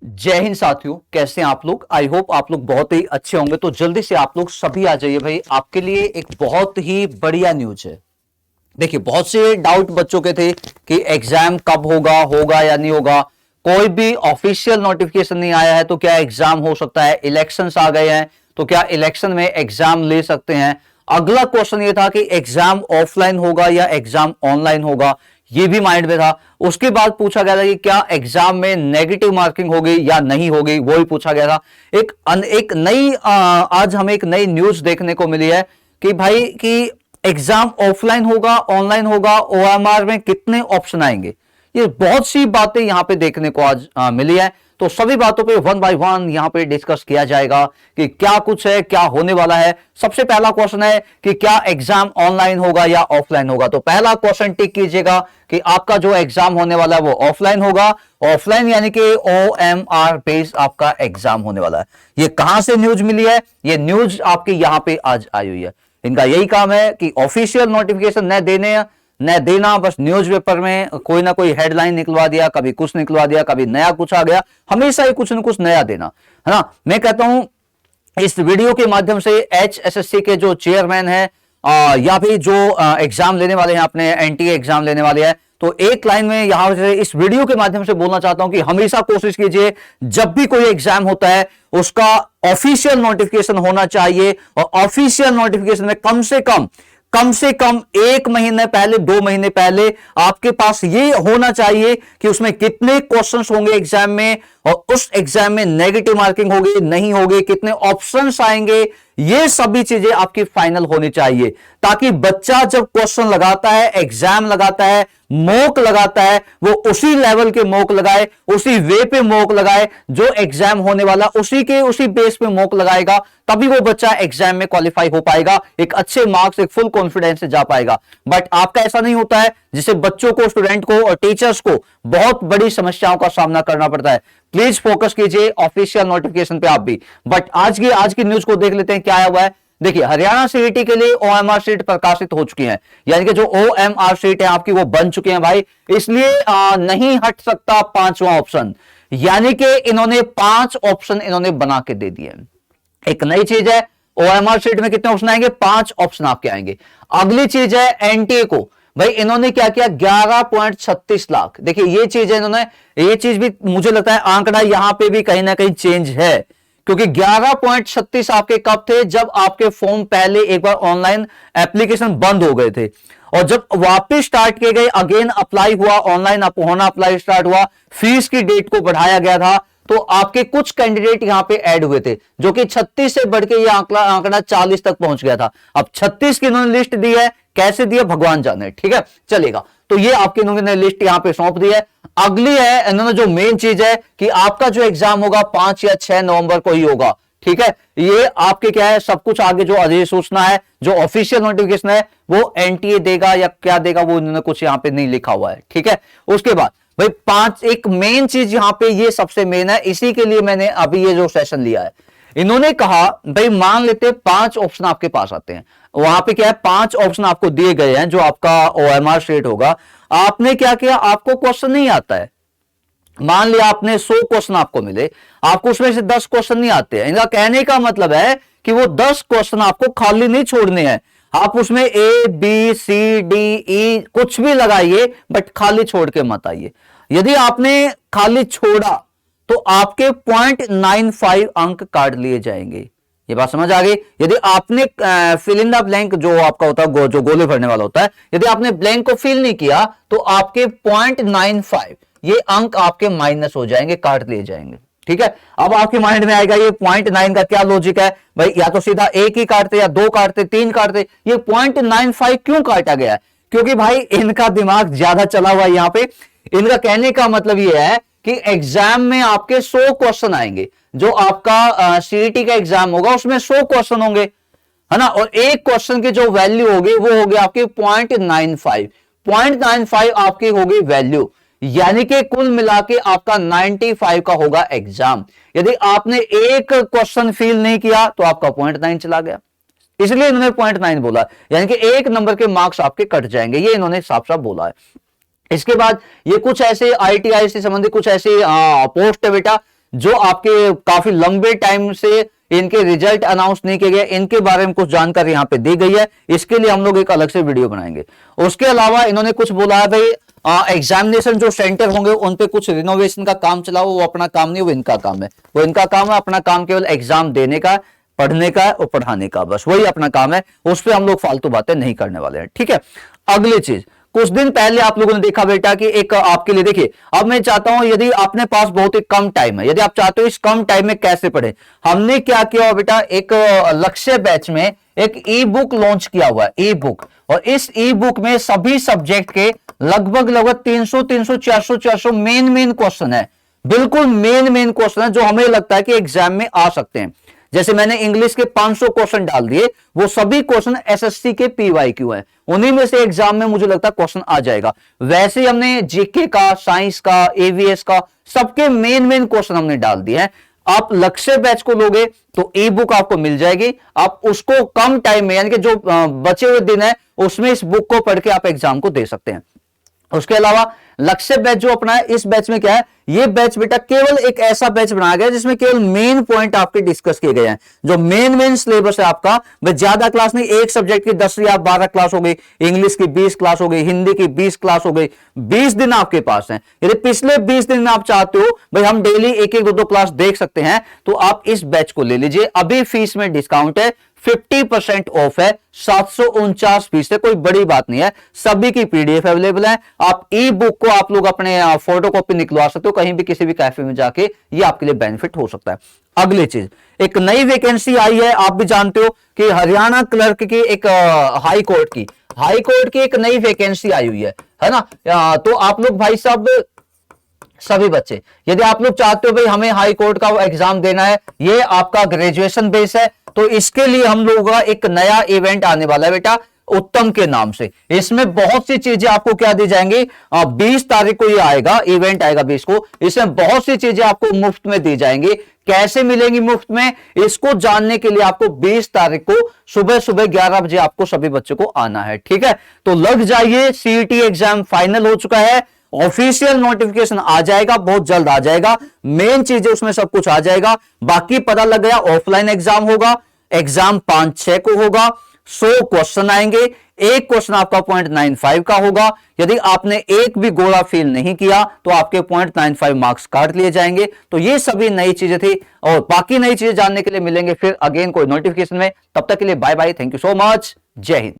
जय हिंद साथियों, कैसे हैं आप लोग। आई होप आप लोग बहुत ही अच्छे होंगे। तो जल्दी से आप लोग सभी आ जाइए भाई, आपके लिए एक बहुत ही बढ़िया न्यूज है। देखिए, बहुत से डाउट बच्चों के थे कि एग्जाम कब होगा, होगा या नहीं होगा। कोई भी ऑफिशियल नोटिफिकेशन नहीं आया है तो क्या एग्जाम हो सकता है। इलेक्शंस आ गए हैं तो क्या इलेक्शन में एग्जाम ले सकते हैं। अगला क्वेश्चन ये था कि एग्जाम ऑफलाइन होगा या एग्जाम ऑनलाइन होगा, ये भी माइंड में था। उसके बाद पूछा गया था कि क्या एग्जाम में नेगेटिव मार्किंग होगी या नहीं होगी, वो भी पूछा गया था। एक नई आज हमें एक नई न्यूज देखने को मिली है कि भाई कि एग्जाम ऑफलाइन होगा, ऑनलाइन होगा, ओएमआर में कितने ऑप्शन आएंगे। ये बहुत सी बातें यहां पे देखने को आज मिली है। तो सभी बातों पे वन बाय वन यहां पे डिस्कस किया जाएगा कि क्या कुछ है, क्या होने वाला है। सबसे पहला क्वेश्चन है कि क्या एग्जाम ऑनलाइन होगा या ऑफलाइन होगा। तो पहला क्वेश्चन टिक कीजिएगा कि आपका जो एग्जाम होने वाला है वो ऑफलाइन होगा। ऑफलाइन यानी कि ओएमआर बेस्ड आपका एग्जाम होने वाला है। ये कहां से न्यूज मिली है, ये न्यूज आपके यहां पे आज आई हुई है। इनका यही काम है कि ऑफिशियल नोटिफिकेशन न देना, बस न्यूज़पेपर में कोई ना कोई हेडलाइन निकलवा दिया, कभी कुछ निकलवा दिया, कभी नया कुछ आ गया, हमेशा ही कुछ ना कुछ नया देना, है ना। मैं कहता हूं इस वीडियो के माध्यम से एचएसएससी के जो चेयरमैन है या फिर जो एग्जाम लेने वाले हैं, अपने एनटीए एग्जाम लेने वाले हैं, तो एक लाइन में यहां से इस वीडियो के माध्यम से बोलना चाहता हूं कि हमेशा कोशिश कीजिए जब भी कोई एग्जाम होता है उसका ऑफिशियल नोटिफिकेशन होना चाहिए। और ऑफिशियल नोटिफिकेशन में कम से कम 1 महीने पहले, 2 महीने पहले आपके पास ये होना चाहिए कि उसमें कितने क्वेश्चंस होंगे एग्जाम में, और उस एग्जाम में नेगेटिव मार्किंग होगी नहीं होगी, कितने ऑप्शंस आएंगे, ये सभी चीजें आपकी फाइनल होनी चाहिए। ताकि बच्चा जब क्वेश्चन लगाता है, एग्जाम लगाता है, मॉक लगाता है, वो उसी लेवल के मॉक लगाए, उसी वे पे मॉक लगाए, जो एग्जाम होने वाला उसी बेस पे मॉक लगाएगा, तभी वो बच्चा एग्जाम में क्वालिफाई हो पाएगा, एक अच्छे मार्क्स, एक फुल कॉन्फिडेंस से जा पाएगा। बट आपका ऐसा नहीं होता है, जिससे बच्चों को, स्टूडेंट को और टीचर्स को बहुत बड़ी समस्याओं का सामना करना पड़ता है। प्लीज फोकस कीजिए ऑफिशियल नोटिफिकेशन पे आप भी। बट आज की न्यूज को देख लेते हैं क्या आया हुआ है। देखिए, हरियाणा सीईटी के लिए ओएमआर शीट प्रकाशित हो चुकी है, यानी कि जो ओएमआर शीट है आपकी वो बन चुकी है भाई। इसलिए नहीं हट सकता 5वां ऑप्शन, यानी कि इन्होंने 5 ऑप्शन इन्होंने बना के दे दिए। एक नई चीज है, ओएमआर शीट में कितने ऑप्शन आएंगे, 5 ऑप्शन आपके आएंगे। अगली चीज है एनटीए को, भाई इन्होंने क्या किया, 11.36 लाख। देखिए ये चीज है, इन्होंने ये चीज भी मुझे लगता है आंकड़ा यहां पे भी कहीं ना कहीं चेंज है, क्योंकि 11.36 आपके कब थे, जब आपके फॉर्म पहले एक बार ऑनलाइन एप्लीकेशन बंद हो गए थे, और जब वापस स्टार्ट किए गए, अगेन अप्लाई हुआ, ऑनलाइन होना अप्लाई स्टार्ट हुआ, फीस की डेट को बढ़ाया गया था, तो आपके कुछ कैंडिडेट यहां पे ऐड हुए थे, जो कि 36 से बढ़ के ये आंकड़ा 40 तक पहुंच गया था। अब 36 की इन्होंने लिस्ट दी है, कैसे दिया भगवान जाने, ठीक है, चलेगा। तो ये आपके इन्होंने लिस्ट यहां पे सौंप दी है। अगली है इन्होंने जो मेन चीज है कि आपका जो एग्जाम होगा 5 या 6 नवंबर को ही होगा, ठीक है। ये आपके क्या है, सब कुछ आगे जो अधिसूचना है, जो ऑफिशियल नोटिफिकेशन है, वो एनटीए देगा या क्या देगा, वो इन्होंने कुछ यहां पे नहीं लिखा हुआ है, ठीक है। उसके बाद भाई 5 एक मेन चीज यहां पे, ये सबसे मेन है, इसी के लिए मैंने अभी ये जो सेशन लिया है। इन्होंने कहा भाई मान लेते 5 ऑप्शन आपके पास आते हैं, वहां पे क्या है, 5 ऑप्शन आपको दिए गए हैं जो आपका ओएमआर शीट होगा। आपने क्या किया, आपको क्वेश्चन नहीं आता है, मान लिया आपने 100 क्वेश्चन आपको मिले, आपको उसमें से 10 क्वेश्चन नहीं आते हैं। इनका कहने का मतलब है कि वो 10 क्वेश्चन आपको खाली नहीं छोड़ने हैं, आप उसमें A B C D E कुछ भी लगाइए, बट खाली छोड़ के मत आइए। यदि आपने खाली छोड़ा तो आपके 0.95 अंक काट लिए जाएंगे। ये बात समझ आ गई। यदि आपने फिल इन द ब्लैंक जो आपका होता है, जो गोले भरने वाला होता है, यदि आपने ब्लैंक को फिल नहीं किया तो आपके 0.95 ये अंक आपके माइनस हो जाएंगे, काट लिए जाएंगे, ठीक है। अब आपके माइंड में आएगा ये 0.9 का क्या लॉजिक है भाई, या तो सीधा 1 ही काटते, या 2 काटते, 3 काटते, ये 0.95 क्यों काटा गया है, क्योंकि भाई इनका दिमाग ज्यादा चला हुआ है यहां पे। इनका कहने का मतलब ये है कि एग्जाम में आपके 100 क्वेश्चन आएंगे, जो आपका सीईटी का एग्जाम होगा उसमें 100 क्वेश्चन होंगे, है ना, और एक क्वेश्चन की जो वैल्यू होगी वो होगी आपकी 0.95 आपकी होगी वैल्यू, यानी कि कुल मिला के आपका 95 का होगा एग्जाम। यदि आपने एक क्वेश्चन फिल नहीं किया तो आपका 0.9 चला गया, इसलिए इन्होंने 0.9 बोला, यानी कि 1 नंबर के मार्क्स आपके कट जाएंगे, ये इन्होंने साफ साफ बोला है। इसके बाद ये कुछ ऐसे आईटीआई से संबंधित कुछ ऐसे पोस्ट है बेटा, जो आपके काफी लंबे टाइम से इनके रिजल्ट अनाउंस नहीं किए गए, इनके बारे में कुछ जानकारी यहां पे दी गई है, इसके लिए हम लोग एक अलग से वीडियो बनाएंगे। उसके अलावा इन्होंने कुछ बोला है भाई एग्जामिनेशन जो सेंटर होंगे उन पे कुछ रिनोवेशन का काम चला, वो अपना काम नहीं, वो इनका काम है। वो इनका काम है, अपना काम केवल एग्जाम देने का, पढ़ने का और पढ़ाने का, बस वही अपना काम है। उस पर हम लोग फालतू बातें नहीं करने वाले हैं, ठीक है। अगली चीज, कुछ दिन पहले आप लोगों ने देखा बेटा कि एक आपके लिए, देखिए अब मैं चाहता हूं यदि अपने पास बहुत ही कम टाइम है, यदि आप चाहते हो इस कम टाइम में कैसे पढ़े, हमने क्या किया बेटा, एक लक्ष्य बैच में एक ई बुक लॉन्च किया हुआ है, ई बुक। और इस ई बुक में सभी सब्जेक्ट के लगभग 300 400 मेन क्वेश्चन है, बिल्कुल मेन क्वेश्चन है जो हमें लगता है कि एग्जाम में आ सकते हैं। जैसे मैंने इंग्लिश के 500 क्वेश्चन डाल दिए, वो सभी क्वेश्चन एसएससी के पीवाईक्यू हैं, उन्हीं में से एग्जाम में मुझे लगता है क्वेश्चन आ जाएगा। वैसे ही हमने जीके का, साइंस का, एवीएस का, सबके मेन क्वेश्चन हमने डाल दिए हैं। आप लक्ष्य बैच को लोगे तो ई बुक आपको मिल जाएगी, आप उसको कम टाइम में, यानी कि जो बचे हुए दिन है उसमें इस बुक को पढ़ के आप एग्जाम को दे सकते हैं। उसके अलावा लक्ष्य बैच जो अपना है, इस बैच में क्या है, ये बैच बेटा केवल एक ऐसा बैच बनाया गया जिसमें केवल मेन पॉइंट आपके डिस्कस किए गए हैं। जो मेन सिलेबस है आपका, वह ज्यादा क्लास नहीं, एक सब्जेक्ट की 10 या 12 क्लास हो गई, इंग्लिश की 20 क्लास हो गई, हिंदी की 20 क्लास हो गई, 20 दिन आपके पास है। यदि पिछले 20 दिन में आप चाहते हो भाई हम डेली एक एक दो क्लास देख सकते हैं, तो आप इस बैच को ले लीजिए। अभी फीस में डिस्काउंट है, 50% ऑफ है, 749 फीस है, कोई बड़ी बात नहीं है। सभी की पीडीएफ अवेलेबल है, आप ई बुक को आप लोग अपने फोटो कॉपी निकलवा सकते हो, कहीं भी किसी भी कैफे में जाके, ये आपके लिए बेनिफिट हो सकता है। अगली चीज, एक नई वैकेंसी आई है, आप भी जानते हो कि हरियाणा क्लर्क की एक हाई कोर्ट की एक नई वैकेंसी आई हुई है ना। तो आप लोग भाई साहब सभी बच्चे, यदि आप लोग चाहते हो भाई हमें हाई कोर्ट का एग्जाम देना है, ये आपका ग्रेजुएशन बेस है, तो इसके लिए हम लोगों का एक नया इवेंट आने वाला है बेटा, उत्तम के नाम से। इसमें बहुत सी चीजें आपको क्या दी जाएंगी, 20 तारीख को ये आएगा, इवेंट आएगा 20 को, इसमें बहुत सी चीजें आपको मुफ्त में दी जाएंगी। कैसे मिलेंगी मुफ्त में, इसको जानने के लिए आपको 20 तारीख को सुबह 11 बजे आपको सभी बच्चों को आना है, ठीक है। तो लग जाइए, सीईटी एग्जाम फाइनल हो चुका है, ऑफिशियल नोटिफिकेशन आ जाएगा, बहुत जल्द आ जाएगा, मेन चीजें उसमें सब कुछ आ जाएगा। बाकी पता लग गया, ऑफलाइन एग्जाम होगा, एग्जाम 5-6 को होगा, 100 क्वेश्चन आएंगे, एक क्वेश्चन आपका 0.95 का होगा। यदि आपने एक भी गोला फेल नहीं किया तो आपके 0.95 मार्क्स काट लिए जाएंगे। तो ये सभी नई चीजें थी, और बाकी नई चीजें जानने के लिए मिलेंगे फिर अगेन कोई नोटिफिकेशन में। तब तक के लिए bye bye, thank you so much, जय हिंद।